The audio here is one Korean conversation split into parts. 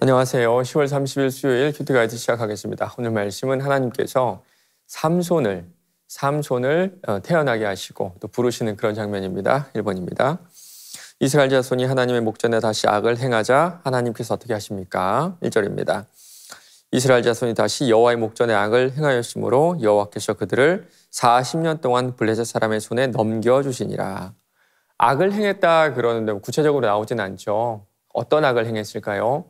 안녕하세요. 10월 30일 수요일 큐티 가이드 시작하겠습니다. 오늘 말씀은 하나님께서 삼손을 태어나게 하시고 또 부르시는 그런 장면입니다. 1번입니다. 이스라엘 자손이 하나님의 목전에 다시 악을 행하자 하나님께서 어떻게 하십니까? 1절입니다. 이스라엘 자손이 다시 여호와의 목전에 악을 행하였으므로 여호와께서 그들을 40년 동안 블레셋 사람의 손에 넘겨주시니라. 악을 행했다 그러는데 구체적으로 나오진 않죠. 어떤 악을 행했을까요?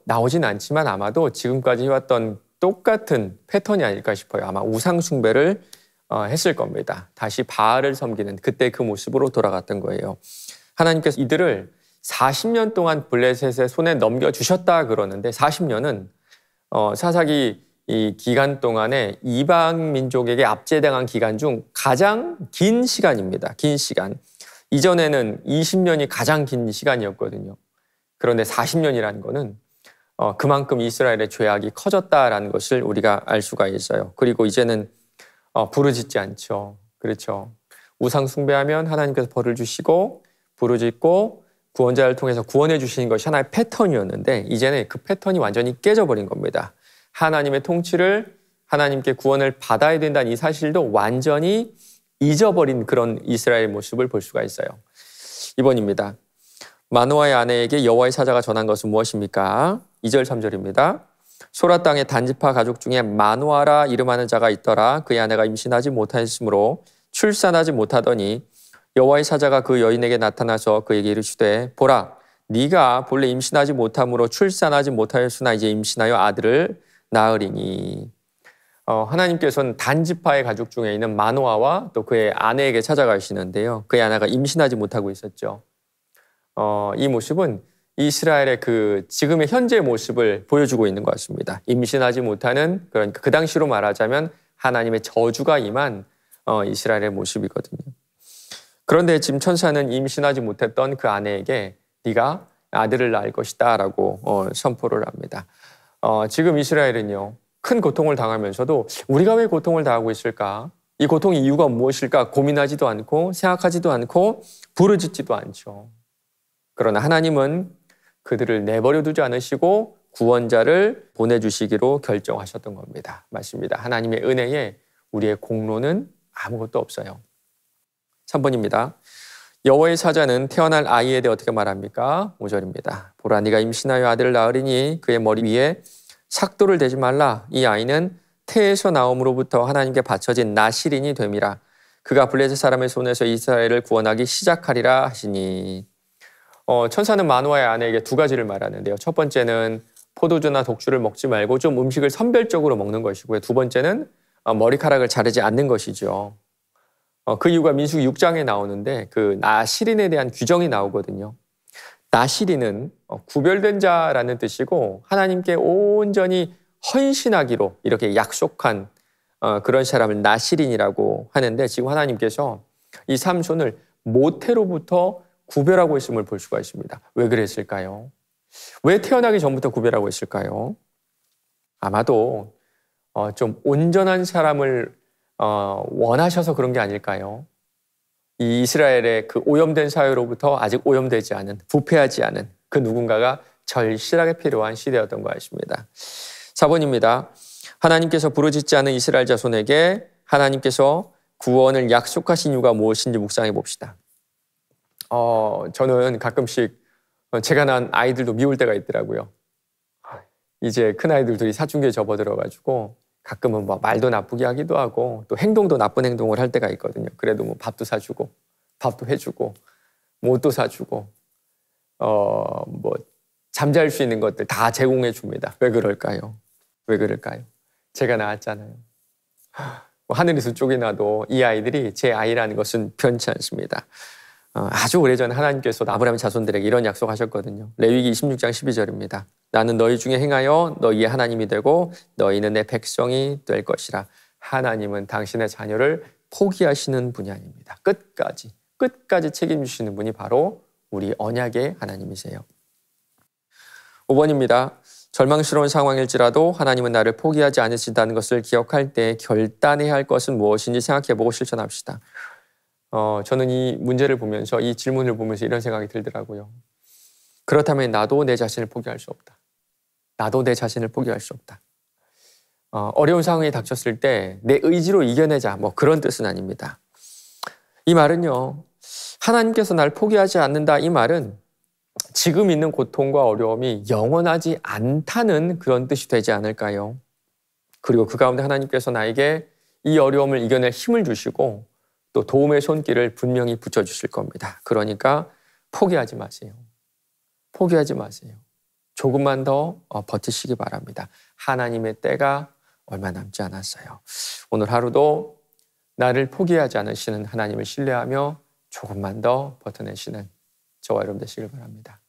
나오진 않지만 아마도 지금까지 해왔던 똑같은 패턴이 아닐까 싶어요. 아마 우상 숭배를 했을 겁니다. 다시 바알을 섬기는 그때 그 모습으로 돌아갔던 거예요. 하나님께서 이들을 40년 동안 블레셋의 손에 넘겨주셨다 그러는데 40년은 사사기 이 기간 동안에 이방 민족에게 압제당한 기간 중 가장 긴 시간입니다. 긴 시간. 이전에는 20년이 가장 긴 시간이었거든요. 그런데 40년이라는 거는 그만큼 이스라엘의 죄악이 커졌다라는 것을 우리가 알 수가 있어요. 그리고 이제는 부르짖지 않죠. 그렇죠. 우상 숭배하면 하나님께서 벌을 주시고 부르짖고 구원자를 통해서 구원해 주시는 것이 하나의 패턴이었는데 이제는 그 패턴이 완전히 깨져버린 겁니다. 하나님의 통치를 하나님께 구원을 받아야 된다는 이 사실도 완전히 잊어버린 그런 이스라엘의 모습을 볼 수가 있어요. 2번입니다. 마노아의 아내에게 여호와의 사자가 전한 것은 무엇입니까? 2절 3절입니다. 소라 땅의 단지파 가족 중에 마노아라 이름하는 자가 있더라. 그의 아내가 임신하지 못하였으므로 출산하지 못하더니 여호와의 사자가 그 여인에게 나타나서 그에게 이르시되 보라 네가 본래 임신하지 못함으로 출산하지 못하였으나 이제 임신하여 아들을 낳으리니. 하나님께서는 단지파의 가족 중에 있는 마노아와 또 그의 아내에게 찾아가시는데요. 그의 아내가 임신하지 못하고 있었죠. 이 모습은 이스라엘의 그 지금의 현재 모습을 보여주고 있는 것 같습니다. 임신하지 못하는 그러니까 그 당시로 말하자면 하나님의 저주가 임한 이스라엘의 모습이거든요. 그런데 지금 천사는 임신하지 못했던 그 아내에게 네가 아들을 낳을 것이다 라고 선포를 합니다. 지금 이스라엘은요. 큰 고통을 당하면서도 우리가 왜 고통을 당하고 있을까? 이 고통의 이유가 무엇일까? 고민하지도 않고 생각하지도 않고 부르짖지도 않죠. 그러나 하나님은 그들을 내버려 두지 않으시고 구원자를 보내주시기로 결정하셨던 겁니다. 맞습니다. 하나님의 은혜에 우리의 공로는 아무것도 없어요. 3번입니다. 여호와의 사자는 태어날 아이에 대해 어떻게 말합니까? 5절입니다. 보라 네가 임신하여 아들을 낳으리니 그의 머리 위에 삭도를 대지 말라. 이 아이는 태에서 나옴으로부터 하나님께 바쳐진 나실인이 됨이라. 그가 블레셋 사람의 손에서 이스라엘을 구원하기 시작하리라 하시니. 천사는 마노아의 아내에게 두 가지를 말하는데요. 첫 번째는 포도주나 독주를 먹지 말고 좀 음식을 선별적으로 먹는 것이고요. 두 번째는 머리카락을 자르지 않는 것이죠. 그 이유가 민수기 6장에 나오는데 그 나실인에 대한 규정이 나오거든요. 나실인은 구별된 자라는 뜻이고 하나님께 온전히 헌신하기로 이렇게 약속한 그런 사람을 나실인이라고 하는데 지금 하나님께서 이 삼손을 모태로부터 구별하고 있음을 볼 수가 있습니다. 왜 그랬을까요? 왜 태어나기 전부터 구별하고 있을까요? 아마도 좀 온전한 사람을 원하셔서 그런 게 아닐까요? 이 이스라엘의 그 오염된 사회로부터 아직 오염되지 않은, 부패하지 않은 그 누군가가 절실하게 필요한 시대였던 것 같습니다. 4번입니다. 하나님께서 부르짖지 않은 이스라엘 자손에게 하나님께서 구원을 약속하신 이유가 무엇인지 묵상해 봅시다. 저는 가끔씩 제가 낳은 아이들도 미울 때가 있더라고요. 이제 큰 아이들이 사춘기에 접어들어가지고 가끔은 말도 나쁘게 하기도 하고 또 행동도 나쁜 행동을 할 때가 있거든요. 그래도 밥도 사주고 밥도 해주고 옷도 사주고 잠잘 수 있는 것들 다 제공해 줍니다. 왜 그럴까요? 왜 그럴까요? 제가 낳았잖아요. 하늘에서 쪽이 나도 이 아이들이 제 아이라는 것은 변치 않습니다. 아주 오래전에 하나님께서 아브라함 자손들에게 이런 약속하셨거든요. 레위기 26장 12절입니다. 나는 너희 중에 행하여 너희의 하나님이 되고 너희는 내 백성이 될 것이라. 하나님은 당신의 자녀를 포기하시는 분이 아닙니다. 끝까지 책임지시는 분이 바로 우리 언약의 하나님이세요. 5번입니다. 절망스러운 상황일지라도 하나님은 나를 포기하지 않으신다는 것을 기억할 때 결단해야 할 것은 무엇인지 생각해보고 실천합시다. 저는 이 문제를 보면서 이 질문을 보면서 이런 생각이 들더라고요. 그렇다면 나도 내 자신을 포기할 수 없다. 나도 내 자신을 포기할 수 없다. 어려운 상황이 닥쳤을 때 내 의지로 이겨내자, 뭐 그런 뜻은 아닙니다. 이 말은요, 하나님께서 날 포기하지 않는다, 이 말은 지금 있는 고통과 어려움이 영원하지 않다는 그런 뜻이 되지 않을까요? 그리고 그 가운데 하나님께서 나에게 이 어려움을 이겨낼 힘을 주시고 또 도움의 손길을 분명히 붙여주실 겁니다. 그러니까 포기하지 마세요. 포기하지 마세요. 조금만 더 버티시기 바랍니다. 하나님의 때가 얼마 남지 않았어요. 오늘 하루도 나를 포기하지 않으시는 하나님을 신뢰하며 조금만 더 버텨내시는 저와 여러분 되시길 바랍니다.